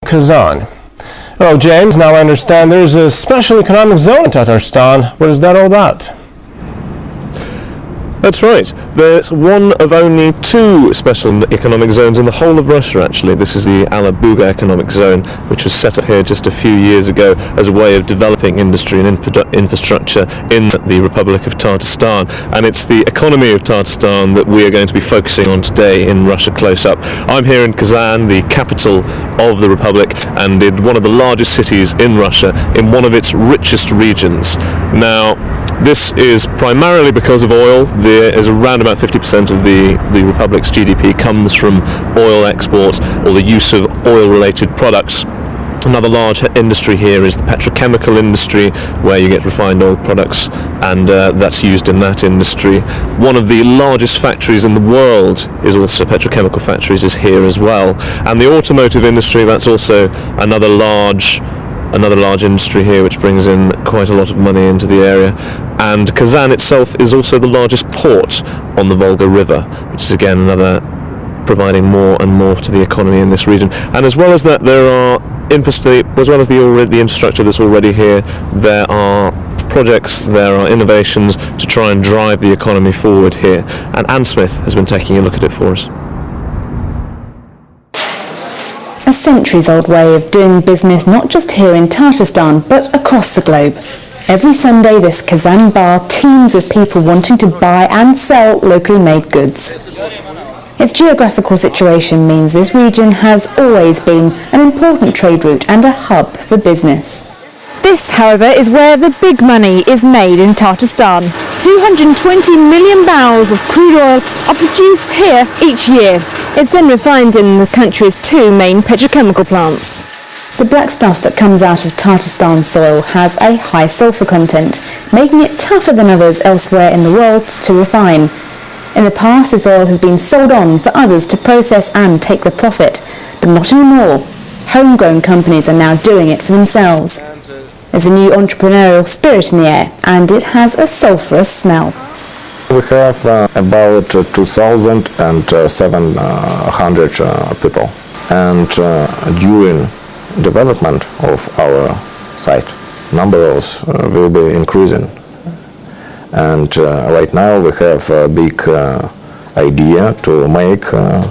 Kazan. Hello, James. Now I understand there's a special economic zone in Tatarstan. What is that all about? That's right. There's one of only two special economic zones in the whole of Russia, actually. This is the Alabuga economic zone, which was set up here just a few years ago as a way of developing industry and infrastructure in the Republic of Tatarstan. And it's the economy of Tatarstan that we are going to be focusing on today in Russia Close Up. I'm here in Kazan, the capital of the Republic, and in one of the largest cities in Russia, in one of its richest regions. Now, this is primarily because of oil. There is around about 50% of the Republic's GDP comes from oil exports or the use of oil-related products. Another large industry here is the petrochemical industry, where you get refined oil products, and that's used in that industry. One of the largest factories in the world is also petrochemical factories is here as well. And the automotive industry, that's also another large industry here, which brings in quite a lot of money into the area. And Kazan itself is also the largest port on the Volga River, which is again another providing more and more to the economy in this region. And as well as that, there are the infrastructure that's already here, there are projects, there are innovations to try and drive the economy forward here. And Anne Smith has been taking a look at it for us. A centuries-old way of doing business not just here in Tatarstan, but across the globe. Every Sunday this Kazan bar teems with people wanting to buy and sell locally made goods. Its geographical situation means this region has always been an important trade route and a hub for business. This, however, is where the big money is made in Tatarstan. 220 million barrels of crude oil are produced here each year. It's then refined in the country's two main petrochemical plants. The black stuff that comes out of Tatarstan soil has a high sulfur content, making it tougher than others elsewhere in the world to refine. In the past, this oil has been sold on for others to process and take the profit, but not anymore. Homegrown companies are now doing it for themselves. There's a new entrepreneurial spirit in the air, and it has a sulphurous smell. We have about 2,700 people, and during development of our site, numbers will be increasing. And right now we have a big idea to make a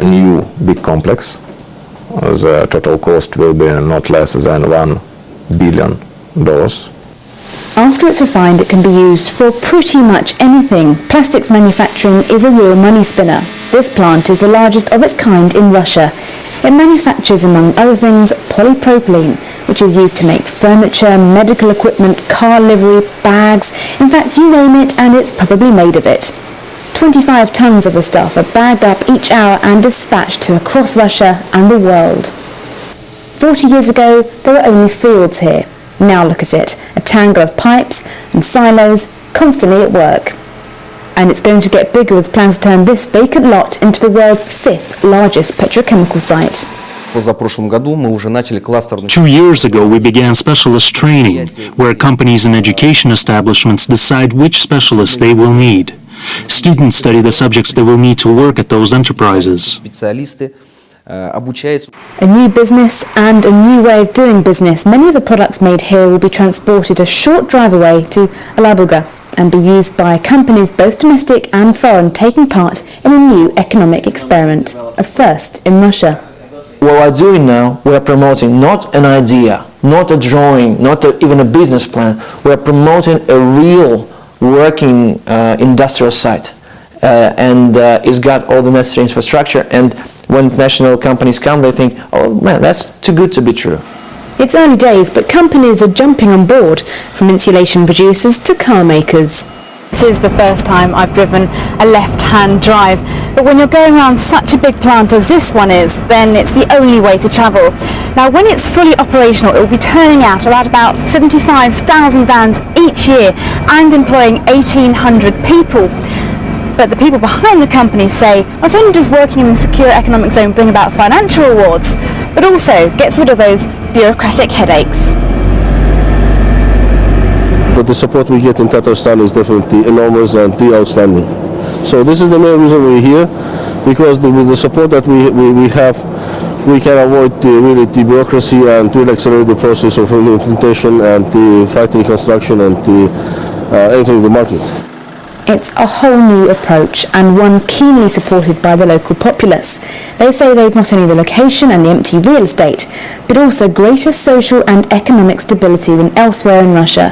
new big complex. The total cost will be not less than $1 billion. After it's refined, it can be used for pretty much anything. Plastics manufacturing is a real money spinner. This plant is the largest of its kind in Russia. It manufactures, among other things, polypropylene, which is used to make furniture, medical equipment, car livery, bags. In fact, you name it and it's probably made of it. 25 tons of the stuff are bagged up each hour and dispatched to across Russia and the world. 40 years ago, there were only fields here. Now look at it, a tangle of pipes and silos constantly at work. And it's going to get bigger with plans to turn this vacant lot into the world's 5th largest petrochemical site. 2 years ago, we began specialist training, where companies and education establishments decide which specialists they will need. Students study the subjects they will need to work at those enterprises. A new business and a new way of doing business. Many of the products made here will be transported a short drive away to Alabuga and be used by companies both domestic and foreign taking part in a new economic experiment, a first in Russia. What we're doing now, we're promoting not an idea, not a drawing, not even a business plan. We're promoting a real working industrial site, and it's got all the necessary infrastructure. And when national companies come, they think, oh man, that's too good to be true. It's early days, but companies are jumping on board, from insulation producers to car makers. This is the first time I've driven a left-hand drive, but when you're going around such a big plant as this one is, then it's the only way to travel. Now, when it's fully operational, it will be turning out about 75,000 vans each year and employing 1,800 people. But the people behind the company say not only does working in the secure economic zone bring about financial rewards, but also gets rid of those bureaucratic headaches. But the support we get in Tatarstan is definitely enormous and outstanding. So this is the main reason we're here, because with the support that we have we can avoid really the bureaucracy and really accelerate the process of implementation and the factory construction and entering the market. It's a whole new approach and one keenly supported by the local populace. They say they've not only the location and the empty real estate, but also greater social and economic stability than elsewhere in Russia.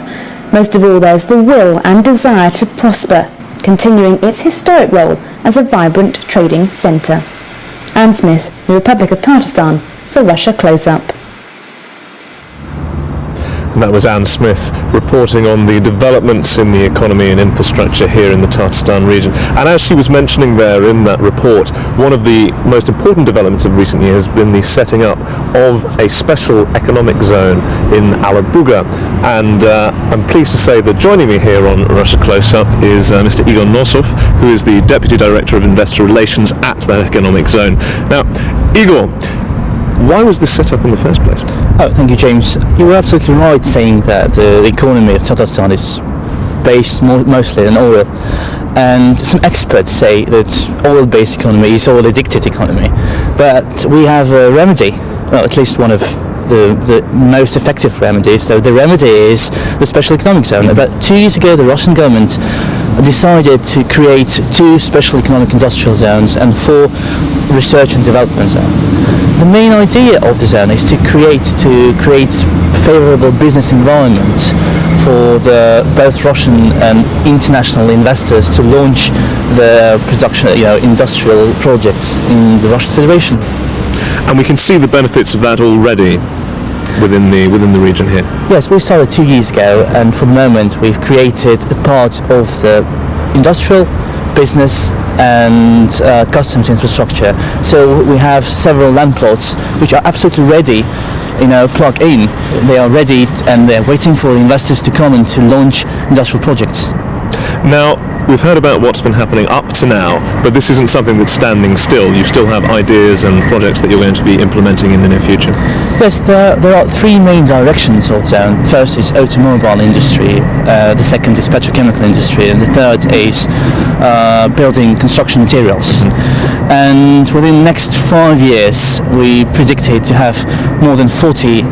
Most of all, there's the will and desire to prosper, continuing its historic role as a vibrant trading centre. Anne Smith, the Republic of Tatarstan, for Russia Close Up. And that was Anne Smith reporting on the developments in the economy and infrastructure here in the Tatarstan region. And as she was mentioning there in that report, one of the most important developments of recent years has been the setting up of a special economic zone in Alabuga. And I'm pleased to say that joining me here on Russia Close Up is Mr. Igor Nosov, who is the Deputy Director of Investor Relations at that economic zone. Now, Igor, why was this set up in the first place? Oh, thank you, James. You were absolutely right saying that the economy of Tatarstan is based mostly on oil. And some experts say that oil-based economy is oil-addicted economy. But we have a remedy, well, at least one of the most effective remedies. So the remedy is the special economic zone. About 2 years ago, the Russian government decided to create 2 special economic industrial zones and 4 research and development zones. The main idea of the zone is to create favorable business environment for both Russian and international investors to launch their production, industrial projects in the Russian Federation. And we can see the benefits of that already within the region here. Yes, we started 2 years ago, and for the moment we've created a part of the industrial, business and customs infrastructure. So we have several land plots which are absolutely ready, plug in. They are ready and they're waiting for investors to come and to launch industrial projects. Now, we've heard about what's been happening up to now, but this isn't something that's standing still. You still have ideas and projects that you're going to be implementing in the near future. Yes, there are 3 main directions of the zone. First is automobile industry, the second is petrochemical industry, and the third is building construction materials. And within the next 5 years, we predicted to have more than 40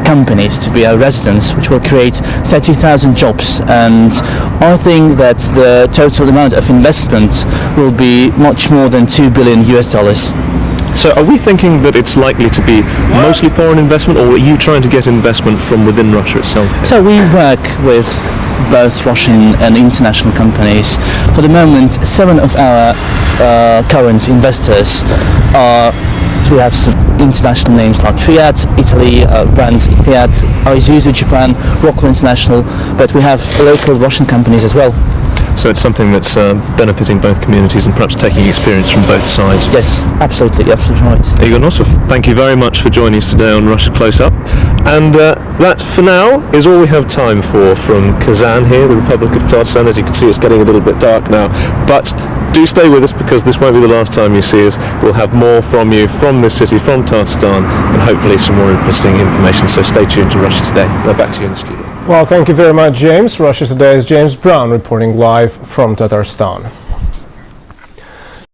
companies to be our residents, which will create 30,000 jobs, and I think that the total amount of investment will be much more than $2 billion. So are we thinking that it's likely to be mostly foreign investment, or are you trying to get investment from within Russia itself? So we work with both Russian and international companies. For the moment, 7 of our current investors are, we have some international names like Fiat, Italy, brands Fiat, Isuzu Japan, Rockwell International, but we have local Russian companies as well. So it's something that's benefiting both communities and perhaps taking experience from both sides. Yes, absolutely right. Igor Nosov, thank you very much for joining us today on Russia Close Up. And that, for now, is all we have time for from Kazan here, the Republic of Tatarstan. As you can see, it's getting a little bit dark now. But do stay with us, because this won't be the last time you see us. We'll have more from you from this city, from Tatarstan, and hopefully some more interesting information. So stay tuned to Russia Today. Now back to you in the studio. Well, thank you very much, James. Russia Today's James Brown reporting live from Tatarstan.